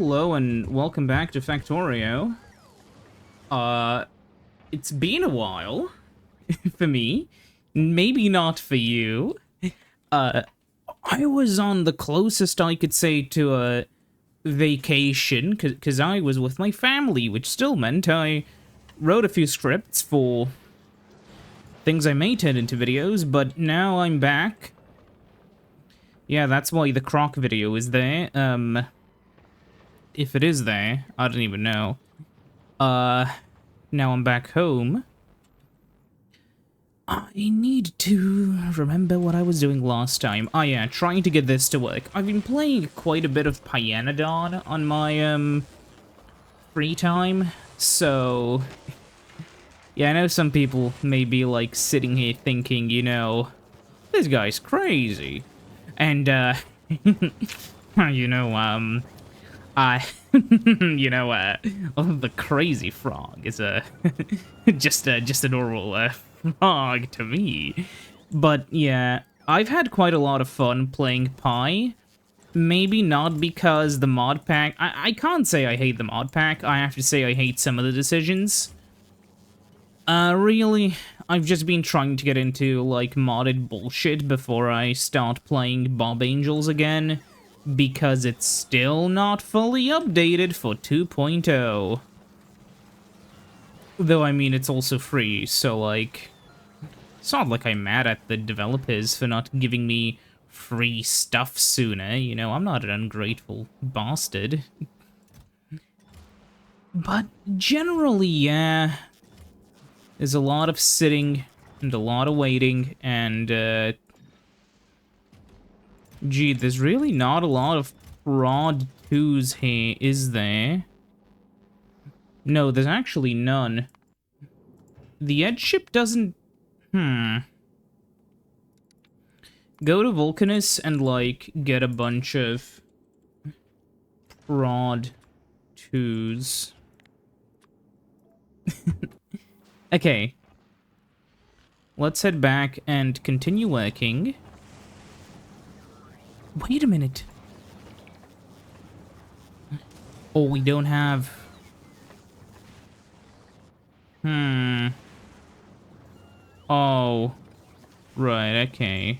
hello and welcome back to Factorio. It's been a while for me, maybe not for you. I was on the closest I could say to a vacation, because I was with my family, which still meant I wrote a few scripts for things I may turn into videos, but now I'm back. Yeah, that's why the croc video is there. If it is there, I don't even know. Now I'm back home. I need to remember what I was doing last time. Oh yeah, trying to get this to work. I've been playing quite a bit of Pyanodon on my, free time, so... Yeah, I know some people may be, like, sitting here thinking, you know, this guy's crazy. And, you know, the crazy frog is just a normal frog to me. But yeah, I've had quite a lot of fun playing Pi. Maybe not because the mod pack. I can't say I hate the mod pack. I have to say I hate some of the decisions. Really, I've just been trying to get into like modded bullshit before I start playing Bob Angels again. Because it's still not fully updated for 2.0. Though, I mean, it's also free, so, like... It's not like I'm mad at the developers for not giving me free stuff sooner, you know, I'm not an ungrateful bastard. But generally, yeah... There's a lot of sitting, and a lot of waiting, and, Gee, there's really not a lot of prod 2s here, is there? No, there's actually none. The Edge ship doesn't... Go to Vulcanus and, like, get a bunch of prod 2s. Okay. Let's head back and continue working. Wait a minute. Oh, we don't have... Oh. Right, okay.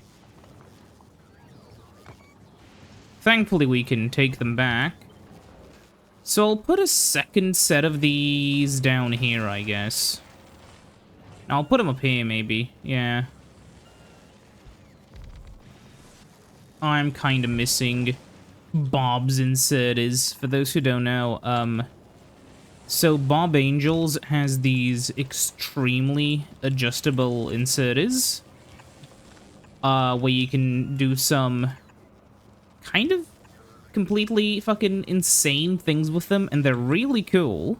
Thankfully, we can take them back. So I'll put a second set of these down here, I guess. I'll put them up here, maybe. Yeah. I'm kind of missing Bob's inserters. For those who don't know, so Bob Angels has these extremely adjustable inserters, where you can do some kind of completely fucking insane things with them, and they're really cool.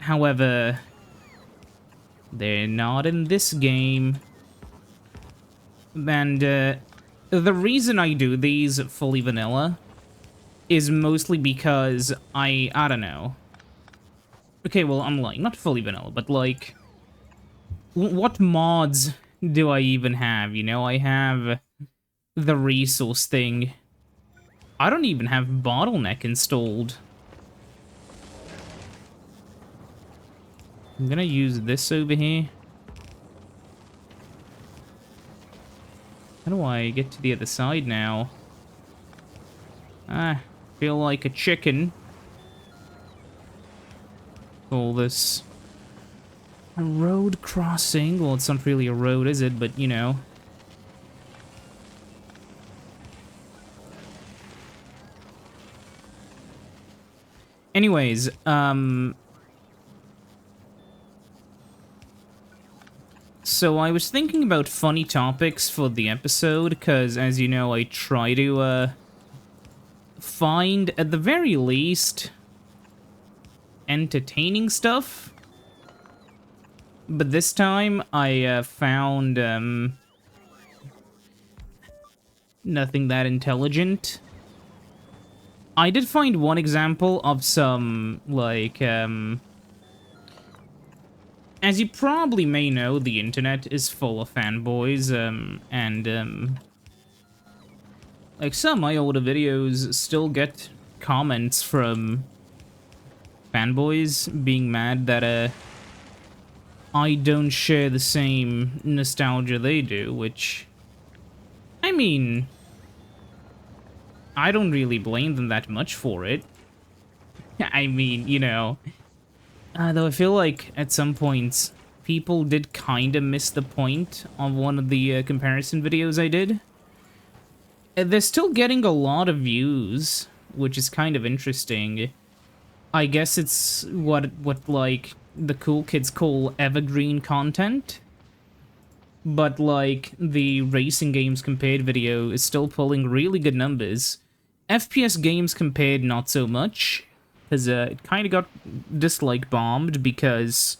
However, they're not in this game. And, the reason I do these fully vanilla is mostly because I don't know. Okay, well, I'm lying. Not fully vanilla, but, like... What mods do I even have, you know? I have the resource thing. I don't even have Bottleneck installed. I'm gonna use this over here. How do I get to the other side now? Feel like a chicken. All this... A road crossing. Well, it's not really a road, is it? But, you know. Anyways, so I was thinking about funny topics for the episode, because, as you know, I try to, find, at the very least, entertaining stuff. But this time, I, found, nothing that intelligent. I did find one example of some, like, as you probably may know, the internet is full of fanboys, and, like, some of my older videos still get comments from fanboys being mad that I don't share the same nostalgia they do, which, I mean, I don't really blame them that much for it. I mean, you know, though I feel like at some points people did kind of miss the point on one of the comparison videos I did. They're still getting a lot of views, which is kind of interesting. I guess it's what like the cool kids call evergreen content. But like the racing games compared video is still pulling really good numbers. FPS games compared not so much, because it kind of got dislike bombed because,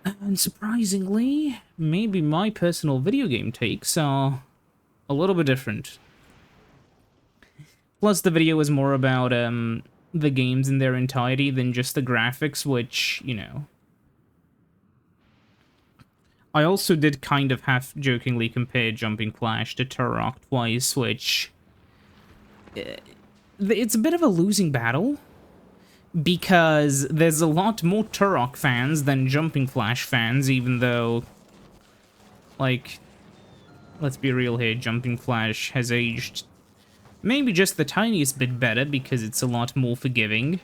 unsurprisingly, maybe my personal video game takes are a little bit different. Plus, the video was more about the games in their entirety than just the graphics, which, you know. I also did kind of half-jokingly compare Jumping Flash to Turok twice, which... it's a bit of a losing battle, because there's a lot more Turok fans than Jumping Flash fans, even though, like, let's be real here, Jumping Flash has aged maybe just the tiniest bit better because it's a lot more forgiving.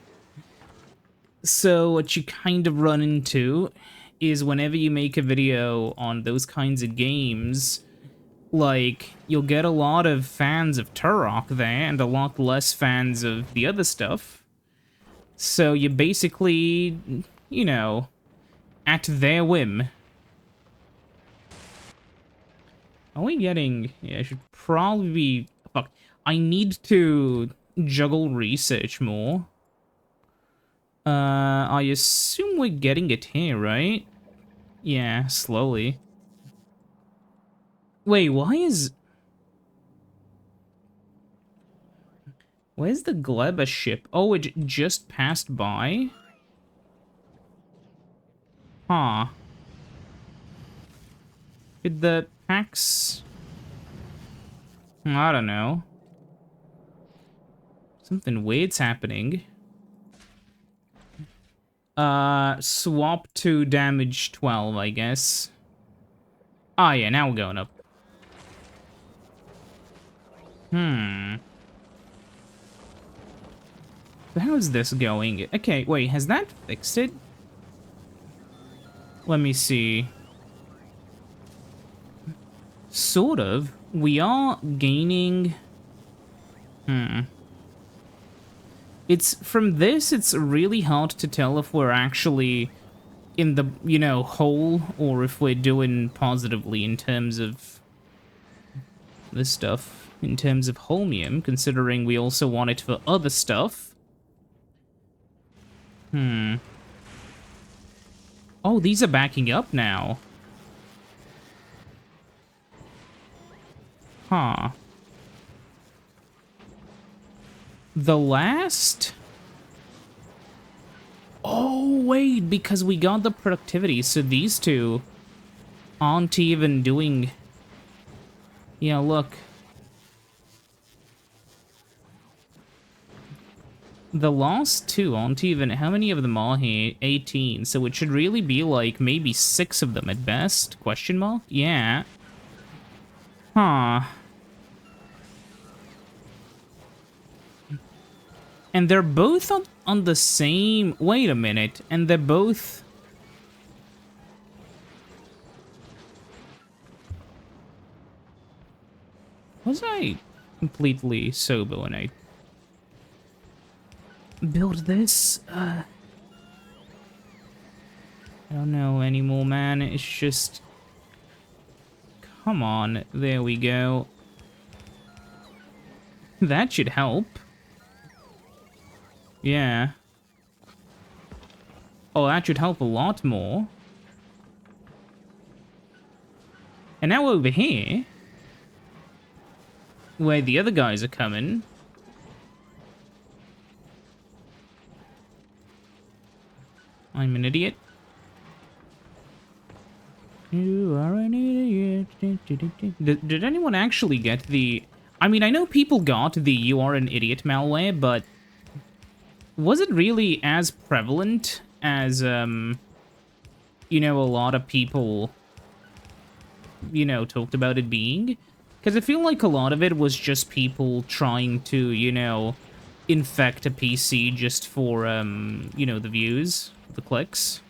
So what you kind of run into is whenever you make a video on those kinds of games, like, you'll get a lot of fans of Turok there and a lot less fans of the other stuff. So you're basically, you know, at their whim. Are we getting... yeah, I should probably be... fuck. I need to juggle research more. I assume we're getting it here, right? Yeah, slowly. Wait, why is... where's the Gleba ship? Oh, it just passed by? Huh. Did the packs... I don't know. Something weird's happening. Swap to damage 12, I guess. Ah, yeah, now we're going up. So how's this going? Okay, wait, has that fixed it? Let me see. Sort of. We are gaining... It's, from this, it's really hard to tell if we're actually in the, you know, hole, or if we're doing positively in terms of this stuff. In terms of holmium, considering we also want it for other stuff. Oh, these are backing up now. Huh. The last... oh, wait, because we got the productivity, so these two aren't even doing... yeah, look. The last two aren't even... how many of them are here? 18, so it should really be like maybe 6 of them at best? Question mark? Yeah. Huh. And they're both on the same... wait a minute. And they're both... was I completely sober when I build this? I don't know anymore, man. It's just... come on. There we go. That should help. Yeah. Oh, that should help a lot more. And now over here, where the other guys are coming... I'm an idiot. You are an idiot. Did anyone actually get the... I mean, I know people got the "you are an idiot" malware, but was it really as prevalent as, you know, a lot of people, you know, talked about it being? Because I feel like a lot of it was just people trying to, you know, infect a PC just for, you know, the views, the clicks.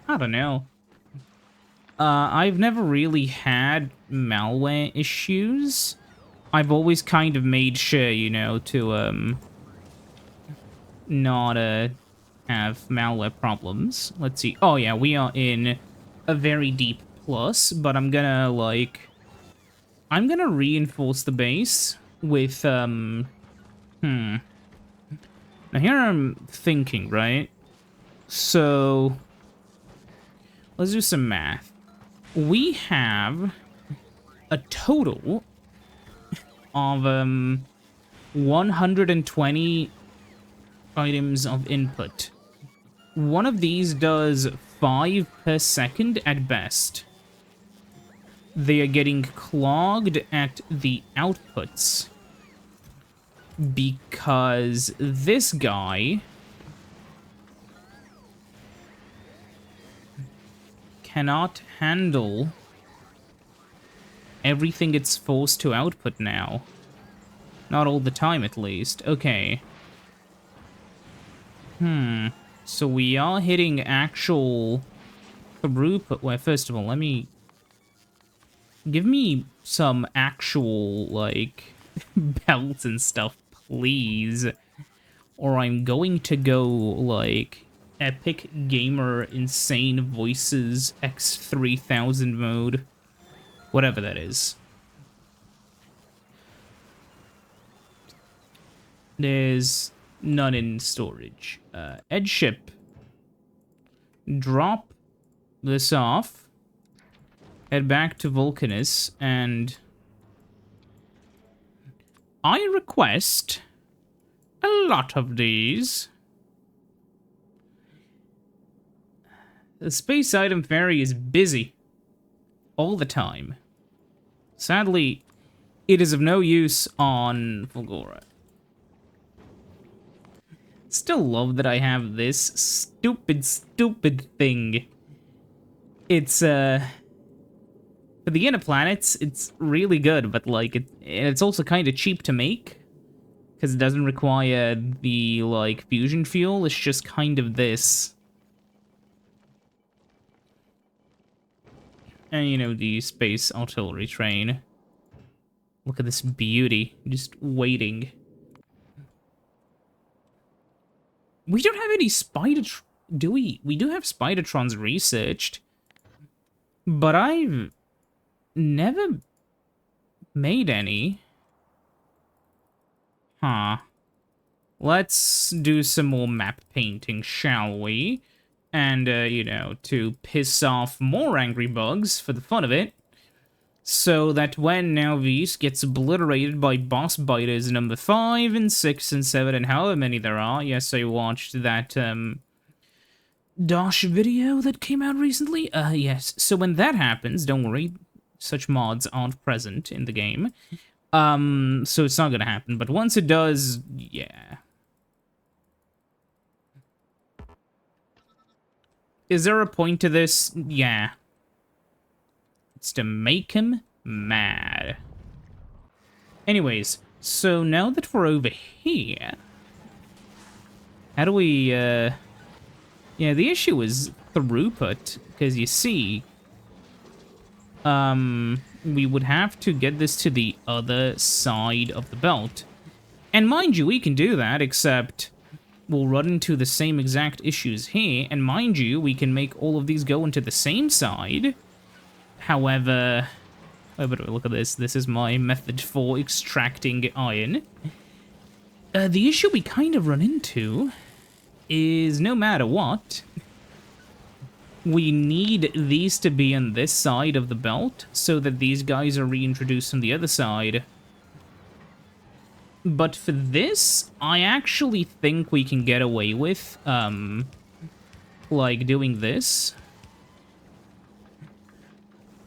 I don't know. I've never really had malware issues. I've always kind of made sure, you know, to, not, have malware problems. Let's see. Oh, yeah, we are in a very deep plus, but I'm gonna, like... I'm gonna reinforce the base with, Now, here I'm thinking, right? So... let's do some math. We have a total of, 120 items of input. One of these does 5 per second at best. They are getting clogged at the outputs because this guy cannot handle everything it's forced to output now. Not all the time, at least. Okay. So we are hitting actual throughput. Well, first of all, let me... give me some actual, like, belts and stuff, please. Or I'm going to go, like, Epic Gamer Insane Voices X3000 mode. Whatever that is. There's none in storage. Edge ship. Drop this off. Head back to Vulcanus, and I request a lot of these. The Space Item Ferry is busy all the time. Sadly, it is of no use on Fulgora. Still love that I have this stupid thing. It's, for the inner planets, it's really good, but, like, it's also kind of cheap to make. Because it doesn't require the, like, fusion fuel. It's just kind of this. And, you know, the space artillery train. Look at this beauty. Just waiting. We don't have any do we? We do have Spidertrons researched. But I've never made any. Huh. Let's do some more map painting, shall we? And, you know, to piss off more angry bugs for the fun of it. So that when Nauvis gets obliterated by boss biters number 5 and 6 and 7 and however many there are. Yes, I watched that, Dosh video that came out recently. Yes. So when that happens, don't worry, such mods aren't present in the game. So it's not gonna happen, but once it does, yeah. Is there a point to this? Yeah. It's to make him mad. Anyways, so now that we're over here, how do we, yeah, the issue is throughput, because you see, we would have to get this to the other side of the belt. And mind you, we can do that, except we'll run into the same exact issues here, and mind you, we can make all of these go into the same side. However, oh, but look at this. This is my method for extracting iron. The issue we kind of run into is no matter what, we need these to be on this side of the belt so that these guys are reintroduced on the other side. But for this, I actually think we can get away with, like, doing this.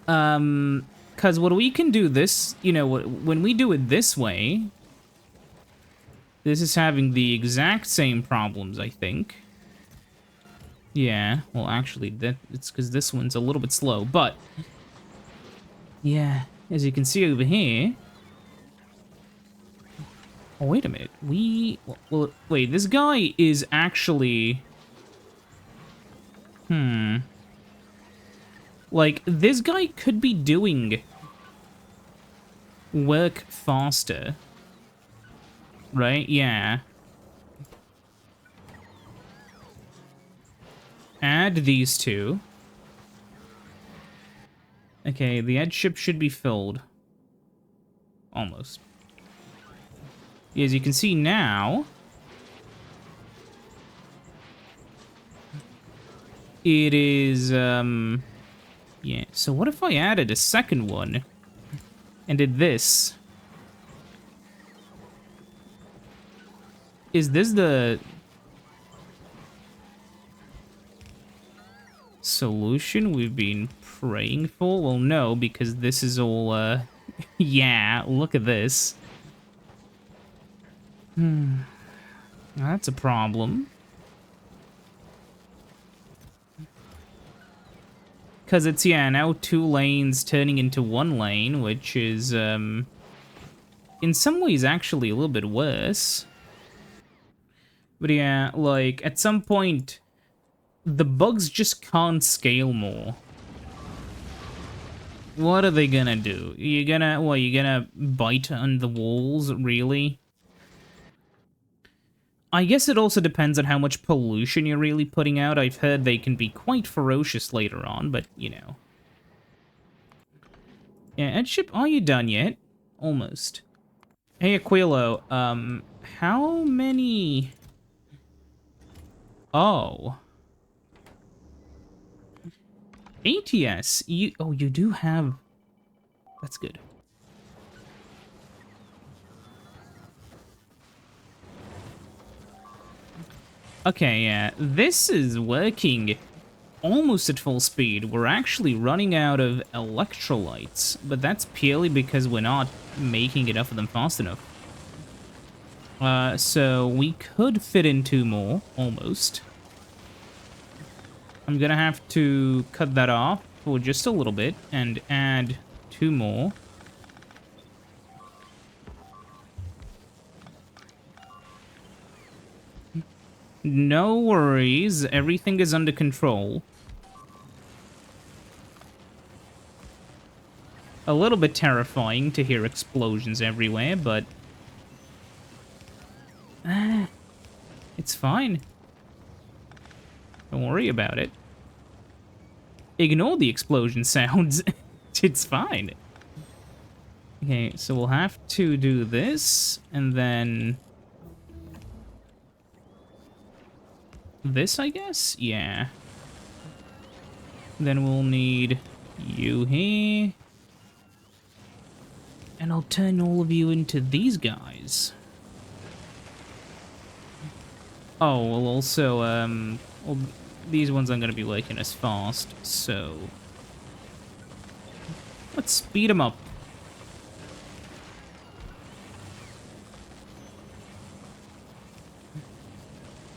Because what we can do this, you know, when we do it this way, this is having the exact same problems, I think. Yeah, well, actually, it's because this one's a little bit slow, but... Yeah, as you can see over here... Oh, wait a minute. Well, wait, this guy is actually... Like, this guy could be doing work faster. Right? Yeah. Add these two. Okay, the edge ship should be filled. Almost. As you can see now... It is, yeah, so what if I added a second one and did this? Is this the solution we've been praying for? Well, no, because this is all, yeah, look at this. That's a problem. Because it's, yeah, now 2 lanes turning into 1 lane, which is, in some ways actually a little bit worse. But yeah, like, at some point, the bugs just can't scale more. What are they gonna do? You gonna bite on the walls, really? I guess it also depends on how much pollution you're really putting out. I've heard they can be quite ferocious later on, but, you know. Yeah, Edgeship, are you done yet? Almost. Hey, Aquilo, how many... Oh. ATS, you do have... That's good. Okay, yeah, this is working almost at full speed. We're actually running out of electrolytes, but that's purely because we're not making enough of them fast enough. So we could fit in 2 more, almost. I'm gonna have to cut that off for just a little bit and add 2 more. No worries, everything is under control. A little bit terrifying to hear explosions everywhere, but... it's fine. Don't worry about it. Ignore the explosion sounds. It's fine. Okay, so we'll have to do this, and then... this, I guess? Yeah. Then we'll need you here. And I'll turn all of you into these guys. Oh, well, also, well, these ones aren't going to be working as fast, so... let's speed them up.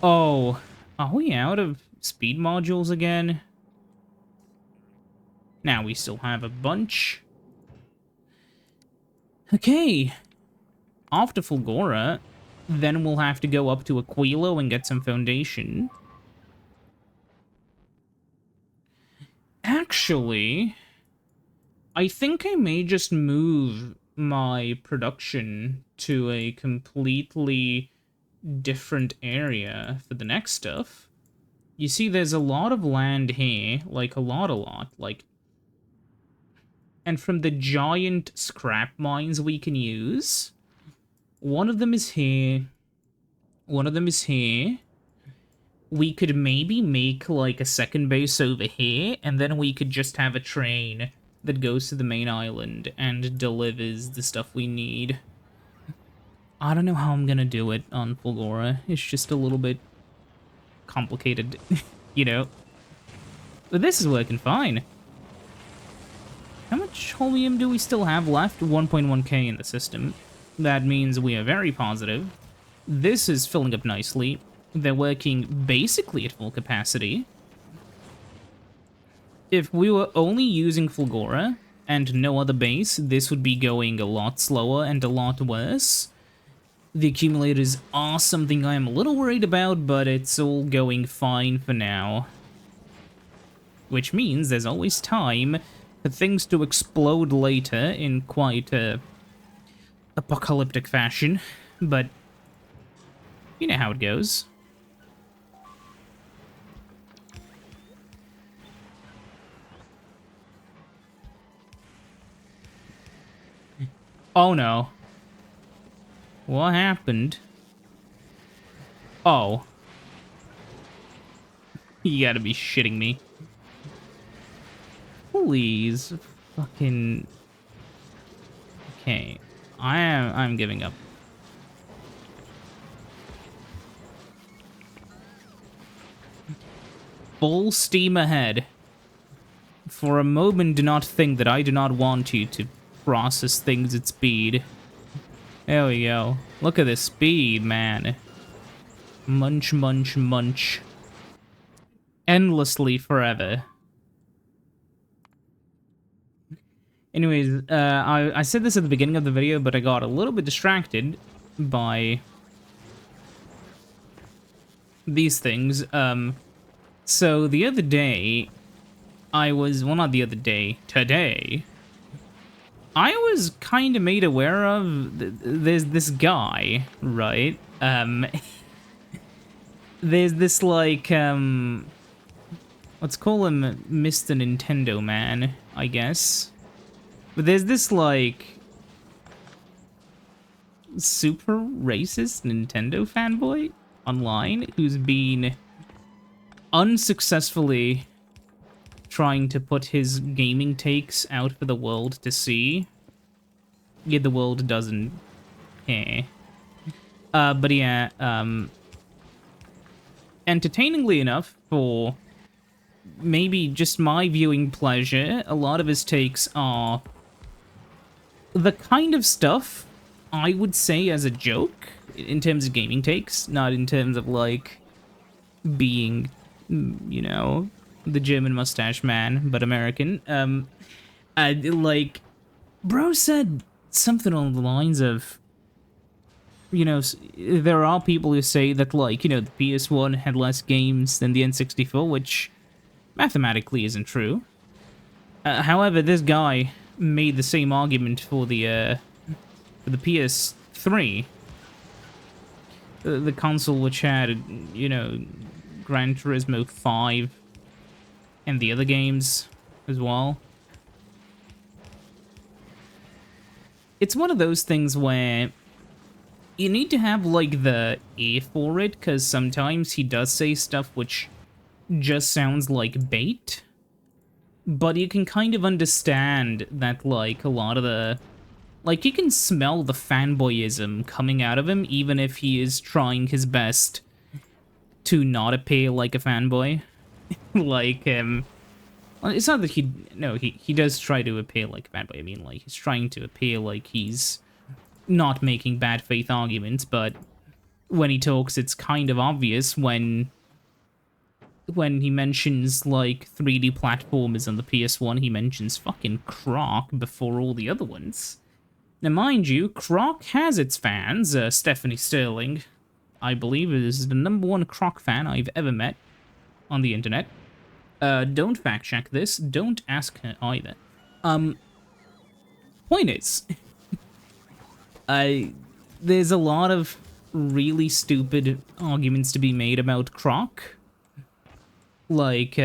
Oh, are we out of speed modules again? Now we still have a bunch. Okay. After Fulgora, then we'll have to go up to Aquilo and get some foundation. Actually, I think I may just move my production to a completely different area for the next stuff. You see, there's a lot of land here, like a lot, like... and from the giant scrap mines we can use, one of them is here, one of them is here. We could maybe make, like, a second base over here, and then we could just have a train that goes to the main island and delivers the stuff we need. I don't know how I'm gonna do it on Fulgora. It's just a little bit complicated, you know? But this is working fine. much holmium do we still have left? 1.1k in the system. That means we are very positive. This is filling up nicely. They're working basically at full capacity. If we were only using Fulgora and no other base, this would be going a lot slower and a lot worse. The accumulators are something I am a little worried about, but it's all going fine for now. Which means there's always time for things to explode later in quite a apocalyptic fashion, but you know how it goes. Oh no. What happened? Oh. You gotta be shitting me. Please. Fucking... Okay. I'm giving up. Full steam ahead. For a moment, do not think that I do not want you to process things at speed. There we go. Look at this speed, man. Munch, munch, munch. Endlessly forever. Anyways, I said this at the beginning of the video, but I got a little bit distracted by these things. So the other day, well, not the other day, today, I was kind of made aware of, there's this guy, right? There's this, like, let's call him Mr. Nintendo Man, I guess. But there's this, like, super racist Nintendo fanboy online who's been unsuccessfully trying to put his gaming takes out for the world to see. Yet the world doesn't care. But yeah, entertainingly enough, for maybe just my viewing pleasure, a lot of his takes are the kind of stuff I would say as a joke, in terms of gaming takes, not in terms of, like, being, you know, the German mustache man, but American. Like, bro said something along the lines of, you know, there are people who say that, like, you know, the PS1 had less games than the N64, which mathematically isn't true. However, this guy made the same argument for the PS3. The console which had, you know, Gran Turismo 5 and the other games as well. It's one of those things where you need to have, like, the ear for it, because sometimes he does say stuff which just sounds like bait. But you can kind of understand that, like, a lot of the... Like, you can smell the fanboyism coming out of him, even if he is trying his best to not appear like a fanboy. Like, well, it's not that he... No, he does try to appear like a fanboy. I mean, like, he's trying to appear like he's not making bad faith arguments, but when he talks, it's kind of obvious when he mentions, like, 3D platformers on the PS1, he mentions fucking Croc before all the other ones. Now, mind you, Croc has its fans. Stephanie Sterling, I believe, is the #1 Croc fan I've ever met on the internet. Don't fact check this. Don't ask her either. Point is, there's a lot of really stupid arguments to be made about Croc. Like,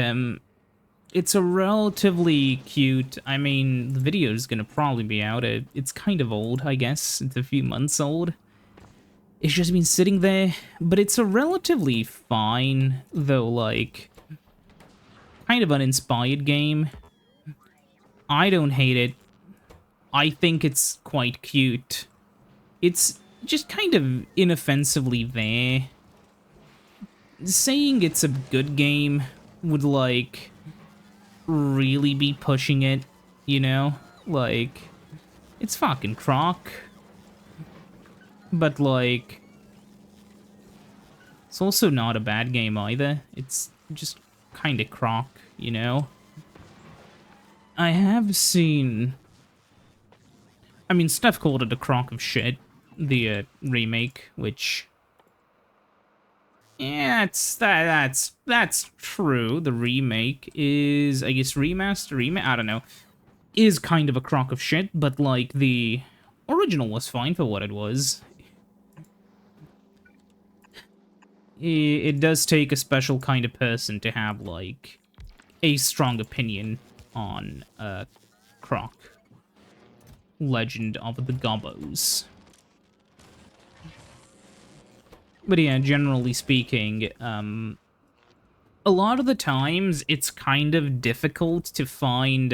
it's a relatively cute... I mean, the video is gonna probably be out. It's kind of old, I guess. It's a few months old. It's just been sitting there. But it's a relatively fine, though, like, kind of uninspired game. I don't hate it. I think it's quite cute. It's just kind of inoffensively there. Saying it's a good game would, like, really be pushing it, you know? Like, it's fucking Croc. But, like, it's also not a bad game either. It's just kind of Croc, you know? I have seen... I mean, Steph called it a crock of shit, the remake, which... Yeah, that's true. The remake is, I guess, I don't know, is kind of a crock of shit, but, like, the original was fine for what it was. It does take a special kind of person to have, like, a strong opinion on Croc. Legend of the Gobbos. But yeah, generally speaking, a lot of the times it's kind of difficult to find,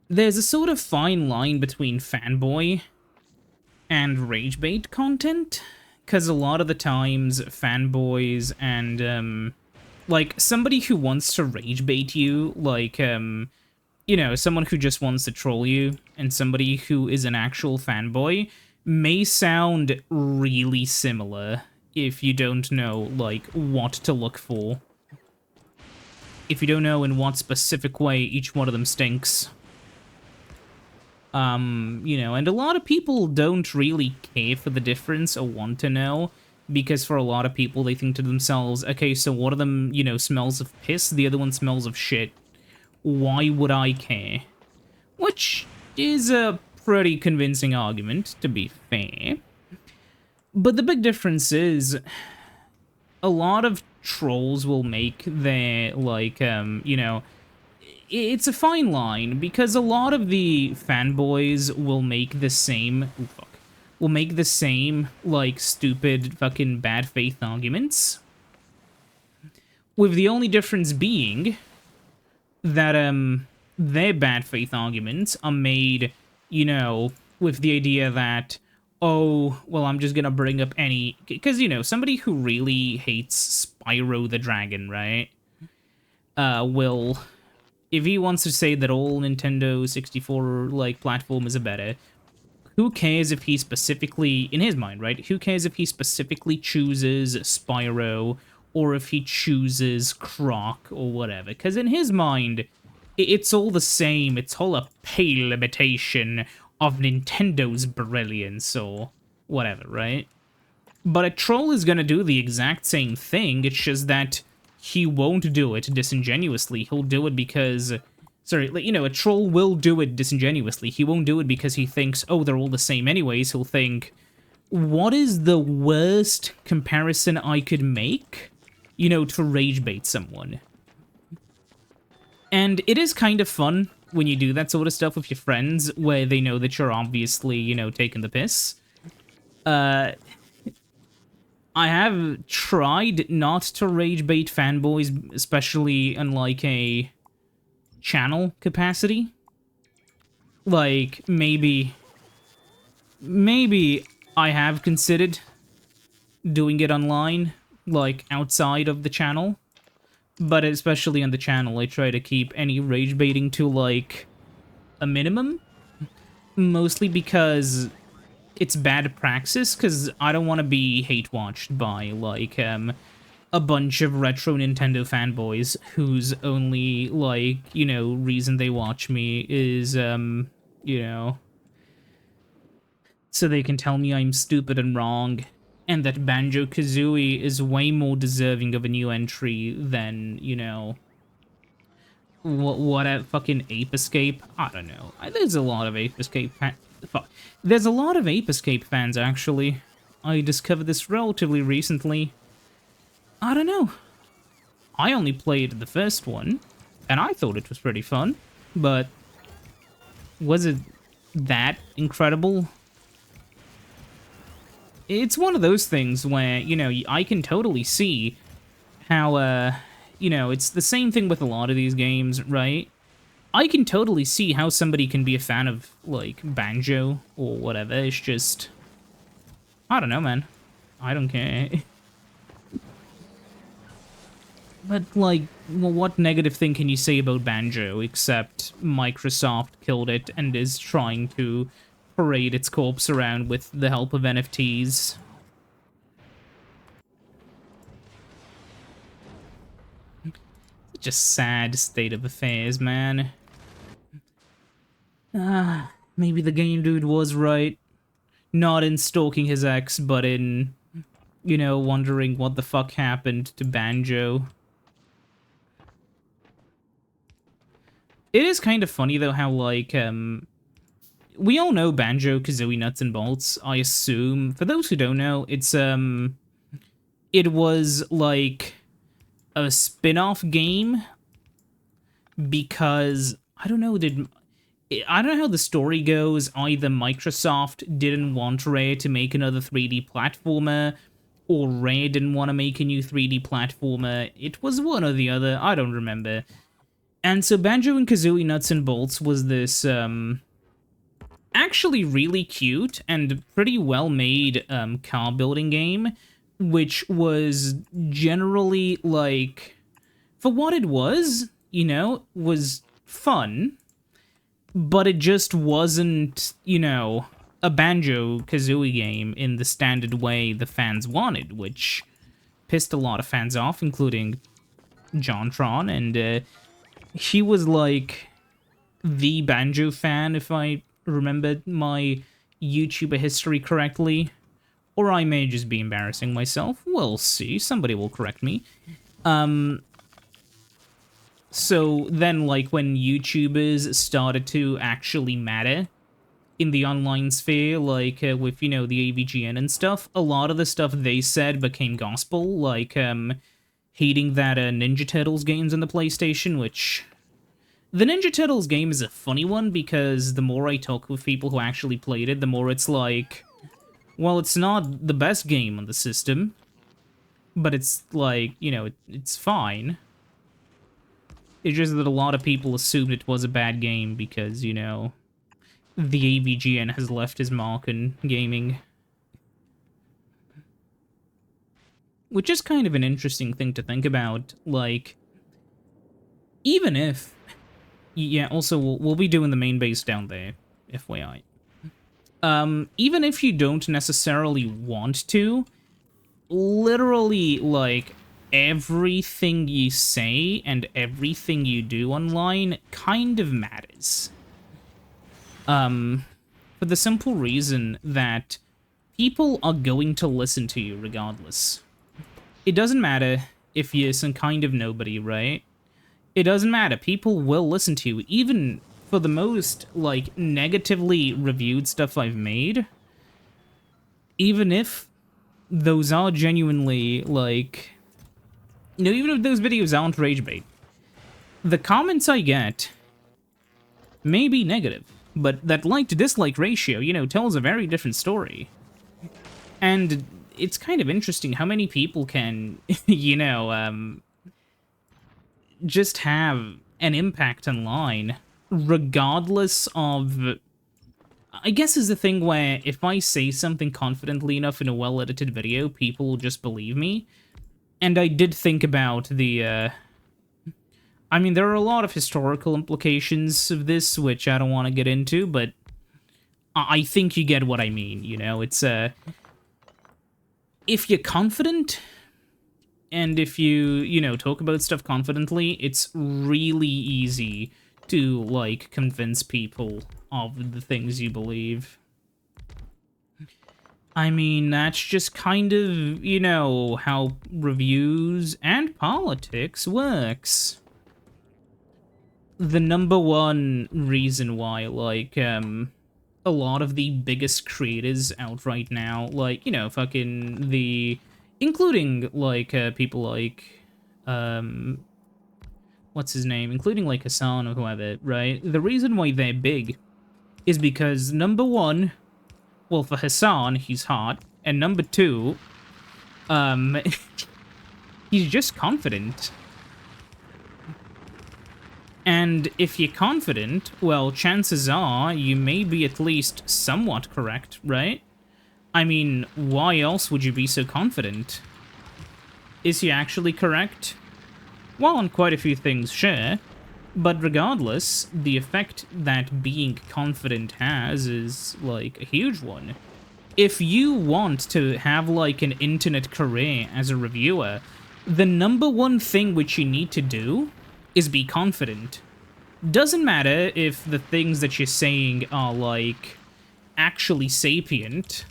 there's a sort of fine line between fanboy and ragebait content, because a lot of the times fanboys and, like, somebody who wants to ragebait you, like, you know, someone who just wants to troll you, and somebody who is an actual fanboy, may sound really similar if you don't know, like, what to look for. If you don't know in what specific way each one of them stinks. You know, and a lot of people don't really care for the difference or want to know, because for a lot of people, they think to themselves, okay, so one of them, you know, smells of piss, the other one smells of shit. Why would I care? Which is a pretty convincing argument, to be fair. But the big difference is, a lot of trolls will make their, like, you know, it's a fine line, because a lot of the fanboys will make the same, like, stupid fucking bad faith arguments. With the only difference being that, their bad faith arguments are made, you know, with the idea that, oh, well, I'm just gonna bring up any... Because, you know, somebody who really hates Spyro the Dragon, right, will... If he wants to say that all Nintendo 64, like, platformers are better, who cares if he specifically, in his mind, right, who cares if he specifically chooses Spyro, or if he chooses Croc, or whatever? Because in his mind, it's all the same, it's all a pale imitation of Nintendo's brilliance, or whatever, right? But a troll is gonna do the exact same thing, it's just that he won't do it disingenuously, he'll do it because... Sorry, you know, a troll will do it disingenuously, he won't do it because he thinks, oh, they're all the same anyways, he'll think, what is the worst comparison I could make, you know, to rage bait someone? And it is kind of fun when you do that sort of stuff with your friends, where they know that you're obviously, you know, taking the piss. I have tried not to rage bait fanboys, especially in, like, a channel capacity. Like, maybe I have considered doing it online, like, outside of the channel. But especially on the channel, I try to keep any rage baiting to, like, a minimum. Mostly because it's bad praxis, because I don't want to be hate-watched by, like, a bunch of retro Nintendo fanboys whose only, like, you know, reason they watch me is, you know, so they can tell me I'm stupid and wrong, and that Banjo-Kazooie is way more deserving of a new entry than, you know, what a fucking Ape Escape? I don't know. There's a lot of Ape Escape There's a lot of Ape Escape fans, actually. I discovered this relatively recently. I don't know. I only played the first one, and I thought it was pretty fun, but was it that incredible? It's one of those things where, you know, I can totally see how, you know, it's the same thing with a lot of these games, right? I can totally see how somebody can be a fan of, like, Banjo or whatever. It's just... I don't know, man. I don't care. But, like, well, what negative thing can you say about Banjo, except Microsoft killed it and is trying to parade its corpse around with the help of NFTs? Such a sad state of affairs, man. Maybe the game dude was right. Not in stalking his ex, but in, you know, wondering what the fuck happened to Banjo. It is kind of funny, though, how, like, we all know Banjo-Kazooie Nuts and Bolts, I assume. For those who don't know, it was, like, a spin-off game because, I don't know how the story goes. Either Microsoft didn't want Rare to make another 3D platformer, or Rare didn't want to make a new 3D platformer. It was one or the other, I don't remember. And so Banjo and Kazooie Nuts and Bolts was this, actually really cute and pretty well-made, car building game, which was generally, like, for what it was, you know, was fun, but it just wasn't, you know, a Banjo-Kazooie game in the standard way the fans wanted, which pissed a lot of fans off, including JonTron, and, he was, like, the Banjo fan, if I remember my YouTuber history correctly. Or I may just be embarrassing myself. We'll see. Somebody will correct me. So then, like, when YouTubers started to actually matter in the online sphere, like, with, you know, the AVGN and stuff, a lot of the stuff they said became gospel, like, hating that Ninja Turtles games on the PlayStation, which... The Ninja Turtles game is a funny one, because the more I talk with people who actually played it, the more it's like... Well, it's not the best game on the system, but it's, like, you know, it's fine. It's just that a lot of people assumed it was a bad game because, you know, the AVGN has left his mark in gaming. Which is kind of an interesting thing to think about, like, even if... Yeah, also, we'll be doing the main base down there, FYI. Even if you don't necessarily want to, literally, like, everything you say and everything you do online kind of matters. For the simple reason that people are going to listen to you regardless. It doesn't matter if you're some kind of nobody, right? It doesn't matter. People will listen to you, even for the most, like, negatively reviewed stuff I've made. Even if those are genuinely, like... You know, even if those videos aren't rage bait, the comments I get may be negative, but that like-to-dislike ratio, you know, tells a very different story. And it's kind of interesting how many people can, you know, just have an impact online, regardless of... I guess is the thing where if I say something confidently enough in a well-edited video, people will just believe me. And I did think about the, I mean, there are a lot of historical implications of this, which I don't want to get into, but I think you get what I mean, you know? It's, if you're confident... And if you know, talk about stuff confidently, it's really easy to, like, convince people of the things you believe. I mean, that's just kind of, you know, how reviews and politics works. The number one reason why, like, a lot of the biggest creators out right now, like, you know, fucking the... Including, like, people like, what's his name? Including, like, Hassan or whoever, right? The reason why they're big is because, number one, well, for Hassan, he's hot, and number two, he's just confident. And if you're confident, well, chances are you may be at least somewhat correct, right? I mean, why else would you be so confident? Is he actually correct? Well, on quite a few things, sure. But regardless, the effect that being confident has is, like, a huge one. If you want to have, like, an internet career as a reviewer, the number one thing which you need to do is be confident. Doesn't matter if the things that you're saying are, like, actually sapient.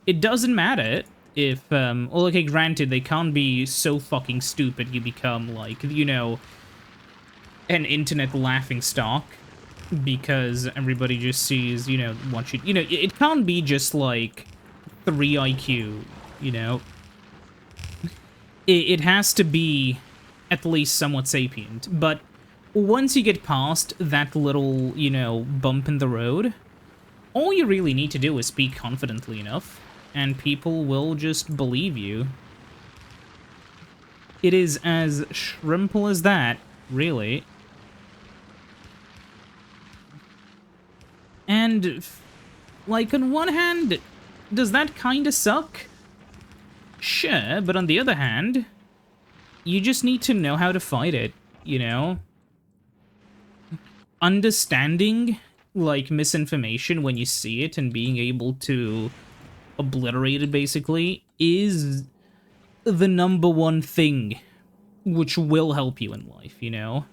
It doesn't matter if, well, okay, granted, they can't be so fucking stupid you become, like, you know, an internet laughingstock because everybody just sees, you know, what you know, it can't be just, like, 3 IQ, you know? It has to be at least somewhat sapient, but once you get past that little, you know, bump in the road, all you really need to do is speak confidently enough, and people will just believe you. It is as simple as that, really. And, like, on one hand, does that kinda suck? Sure, but on the other hand, you just need to know how to fight it, you know? Understanding, like, misinformation when you see it and being able to obliterate it, basically, is the number one thing which will help you in life, you know?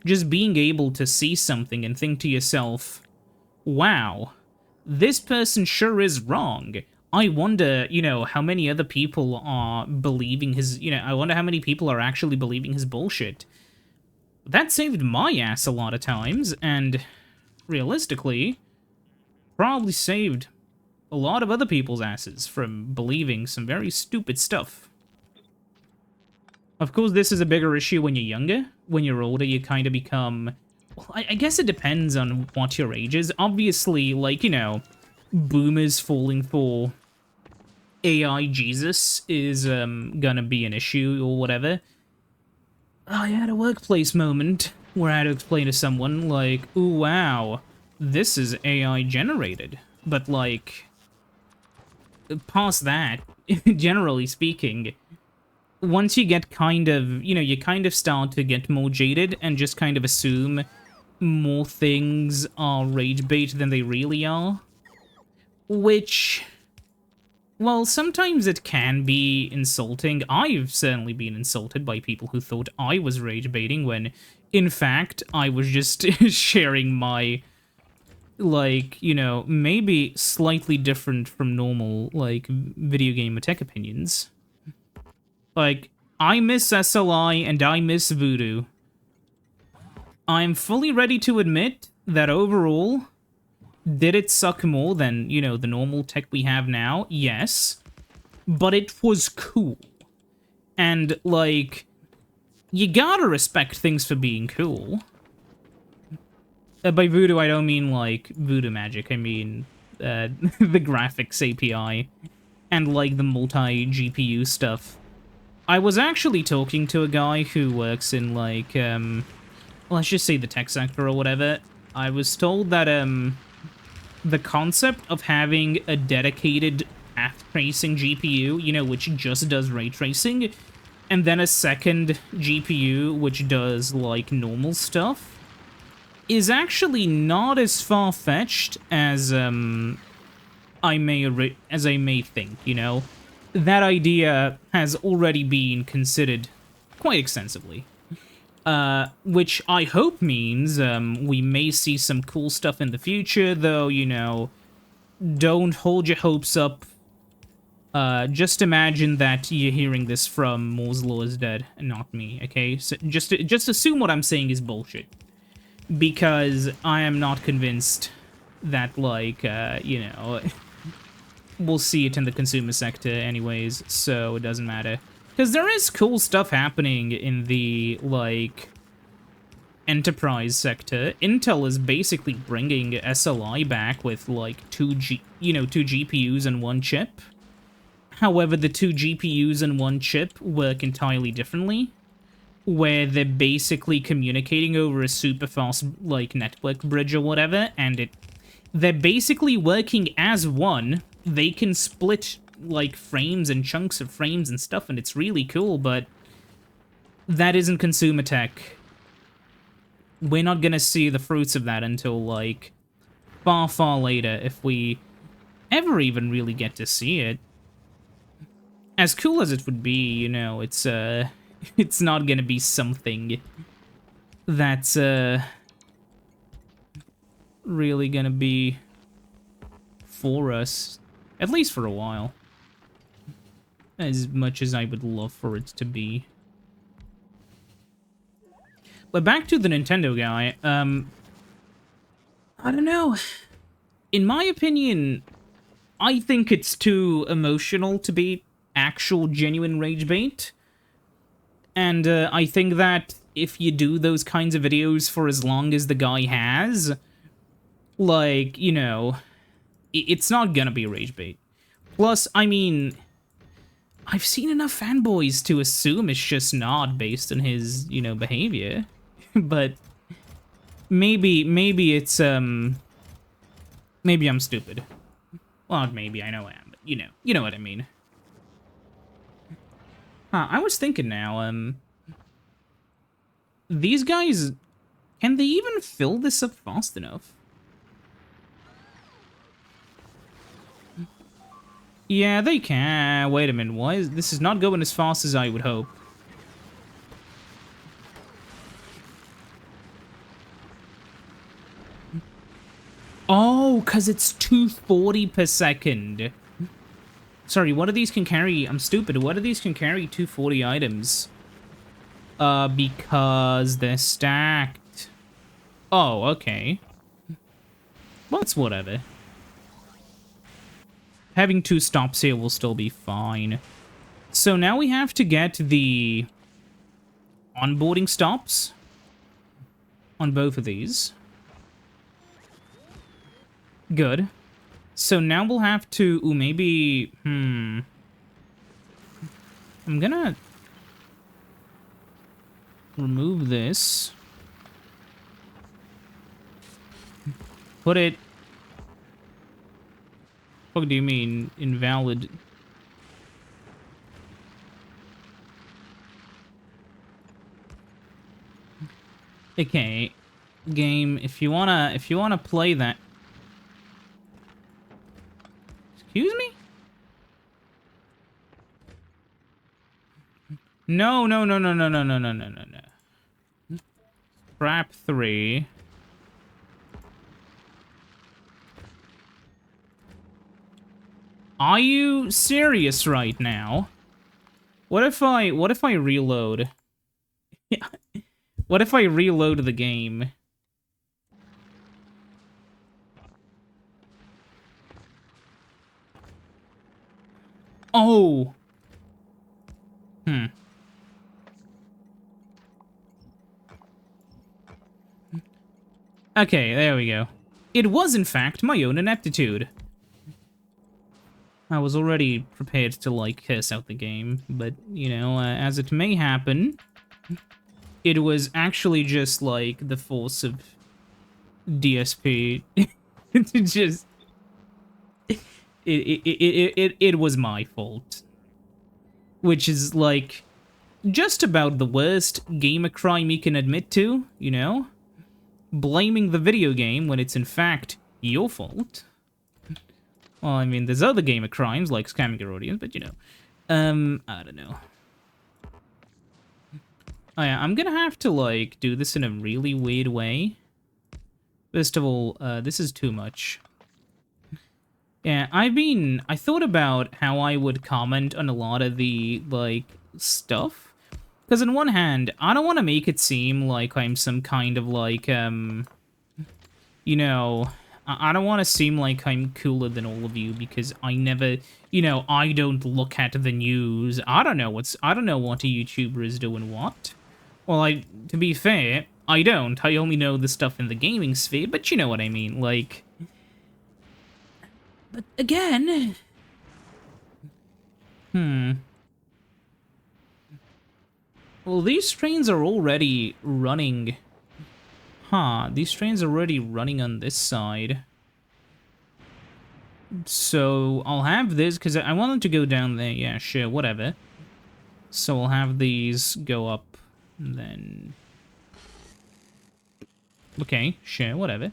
Just being able to see something and think to yourself, wow, this person sure is wrong. I wonder, you know, how many other people are believing his, you know, I wonder how many people are actually believing his bullshit. That saved my ass a lot of times, and realistically, probably saved a lot of other people's asses from believing some very stupid stuff. Of course, this is a bigger issue when you're younger. When you're older, you kind of become... Well, I guess it depends on what your age is. Obviously, like, you know, boomers falling for AI Jesus is gonna be an issue or whatever. I had a workplace moment where I had to explain to someone, like, ooh, wow, this is AI generated. But, like, past that, generally speaking, once you get kind of, you know, you kind of start to get more jaded and just kind of assume more things are rage bait than they really are. Which, well, sometimes it can be insulting. I've certainly been insulted by people who thought I was rage baiting when, in fact, I was just sharing my, like, you know, maybe slightly different from normal, like, video game or tech opinions. Like, I miss SLI and I miss Voodoo. I'm fully ready to admit that overall, did it suck more than, you know, the normal tech we have now? Yes. But it was cool. And, like, you gotta respect things for being cool. By Voodoo, I don't mean, like, Voodoo magic. I mean, the graphics API. And, like, the multi-GPU stuff. I was actually talking to a guy who works in, like, well, let's just say the tech sector or whatever. I was told that, the concept of having a dedicated path tracing GPU, you know, which just does ray tracing, and then a second GPU which does, like, normal stuff, is actually not as far-fetched as, I may think, you know? That idea has already been considered quite extensively. Which I hope means we may see some cool stuff in the future, though, you know, don't hold your hopes up. Just imagine that you're hearing this from Moore's Law is Dead, and not me, okay? So just assume what I'm saying is bullshit. Because I am not convinced that, like, you know, we'll see it in the consumer sector anyways, so it doesn't matter. Because there is cool stuff happening in the, like, enterprise sector. Intel is basically bringing SLI back with, like, two GPUs and one chip. However, the two GPUs and one chip work entirely differently, where they're basically communicating over a super fast, like, network bridge or whatever, and they're basically working as one. They can split, like, frames and chunks of frames and stuff, and it's really cool, but that isn't consumer tech. We're not gonna see the fruits of that until, like, far, far later, if we ever even really get to see it. As cool as it would be, you know, it's it's not gonna be something that's, really gonna be for us. At least for a while. As much as I would love for it to be. But back to the Nintendo guy, I don't know. In my opinion, I think it's too emotional to be actual genuine rage bait. And I think that if you do those kinds of videos for as long as the guy has, like, you know, it's not gonna be rage bait. Plus, I mean, I've seen enough fanboys to assume it's just not based on his, you know, behavior. But maybe it's, maybe I'm stupid. Well, not maybe, I know I am, but you know what I mean. Huh, I was thinking now, these guys, can they even fill this up fast enough? Yeah, they can. Wait a minute, why is this is not going as fast as I would hope. Oh, because it's 240 per second. Sorry, what of these can carry... I'm stupid. What of these can carry 240 items? Because they're stacked. Oh, okay. Well, it's whatever. Having 2 stops here will still be fine. So now we have to get the onboarding stops on both of these. Good. So now we'll have to... Ooh, maybe... I'm gonna... remove this. Put it... What do you mean, invalid? Okay. Game, if you wanna play that... Excuse me? No. Scrap 3. Are you serious right now? What if I reload? What if I reload the game? Oh. Okay, there we go. It was, in fact, my own ineptitude. I was already prepared to, like, curse out the game, but, you know, as it may happen, it was actually just, like, the force of DSP. It just... It was my fault. Which is, like, just about the worst gamer crime you can admit to, you know? Blaming the video game when it's, in fact, your fault. Well, I mean, there's other gamer crimes, like scamming your audience, but, you know. I don't know. Oh, yeah, I'm gonna have to, like, do this in a really weird way. First of all, this is too much. Yeah, I thought about how I would comment on a lot of the, like, stuff. Because on one hand, I don't want to make it seem like I'm some kind of, like, you know... I don't want to seem like I'm cooler than all of you because I never, you know, I don't look at the news. I don't know what a YouTuber is doing what. Well, to be fair, I don't. I only know the stuff in the gaming sphere, but you know what I mean, like... But again... Well, these trains are already running... Huh, these trains are already running on this side. So, I'll have this, because I want them to go down there. Yeah, sure, whatever. So, I'll have these go up And then... Okay, sure, whatever.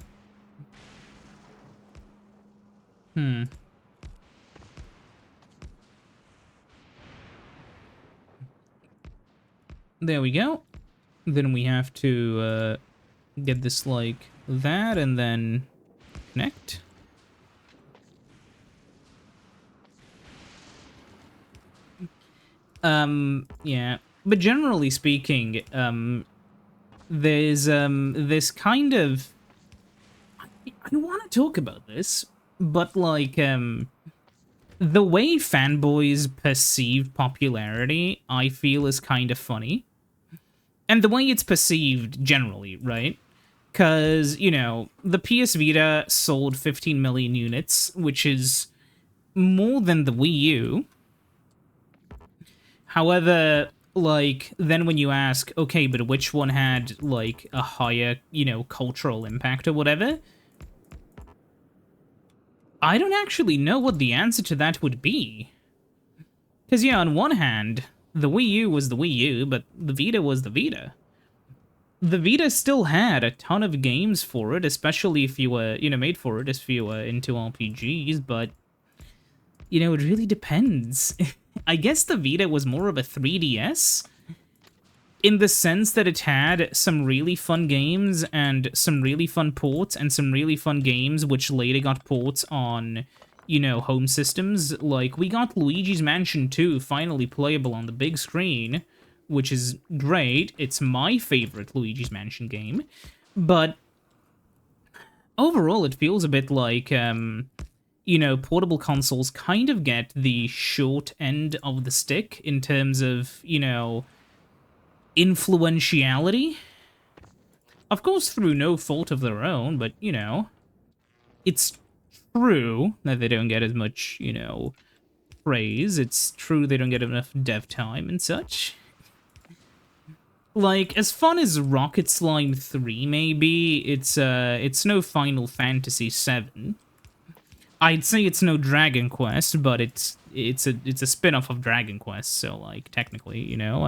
There we go. Then we have to get this like that and then connect. Yeah. But generally speaking, there's this kind of... I want to talk about this, but like, the way fanboys perceive popularity, I feel is kind of funny. And the way it's perceived generally, right? Because, you know, the PS Vita sold 15 million units, which is more than the Wii U. However, like, then when you ask, okay, but which one had, like, a higher, you know, cultural impact or whatever, I don't actually know what the answer to that would be. Because, yeah, on one hand, the Wii U was the Wii U, but the Vita was the Vita. The Vita still had a ton of games for it, especially if you were, you know, made for it if you were into RPGs, but, you know, it really depends. I guess the Vita was more of a 3DS, in the sense that it had some really fun games and some really fun ports and some really fun games which later got ports on, you know, home systems. Like, we got Luigi's Mansion 2 finally playable on the big screen, which is great. It's my favorite Luigi's Mansion game. But overall, it feels a bit like, you know, portable consoles kind of get the short end of the stick in terms of, you know, influentiality. Of course, through no fault of their own, but, you know, it's true that they don't get as much, you know, praise. It's true they don't get enough dev time and such. Like, as fun as Rocket Slime 3 may be, it's no Final Fantasy 7. I'd say it's no Dragon Quest, but it's a spin-off of Dragon Quest, so, like, technically, you know,